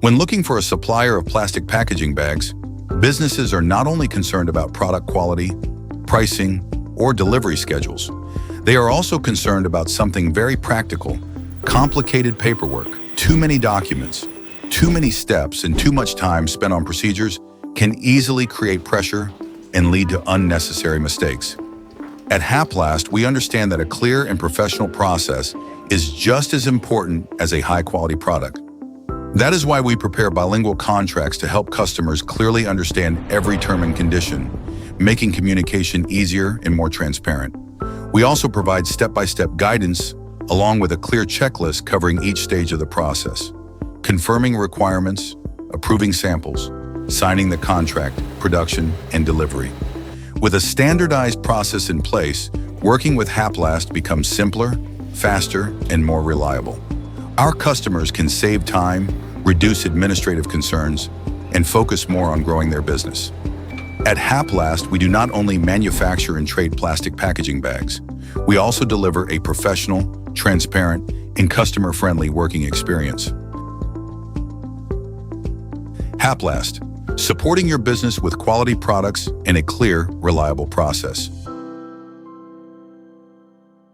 When looking for a supplier of plastic packaging bags, businesses are not only concerned about product quality, pricing, or delivery schedules. They are also concerned about something very practical: complicated paperwork. Too many documents, too many steps, and too much time spent on procedures can easily create pressure and lead to unnecessary mistakes. At HAPLAST, we understand that a clear and professional process is just as important as a high-quality product. That is why we prepare bilingual contracts to help customers clearly understand every term and condition, making communication easier and more transparent. We also provide step-by-step guidance along with a clear checklist covering each stage of the process: confirming requirements, approving samples, signing the contract, production, and delivery. With a standardized process in place, working with HAPLAST becomes simpler, faster, and more reliable. Our customers can save time, reduce administrative concerns, and focus more on growing their business. At HAPLAST, we do not only manufacture and trade plastic packaging bags, we also deliver a professional, transparent, and customer-friendly working experience. HAPLAST, supporting your business with quality products and a clear, reliable process.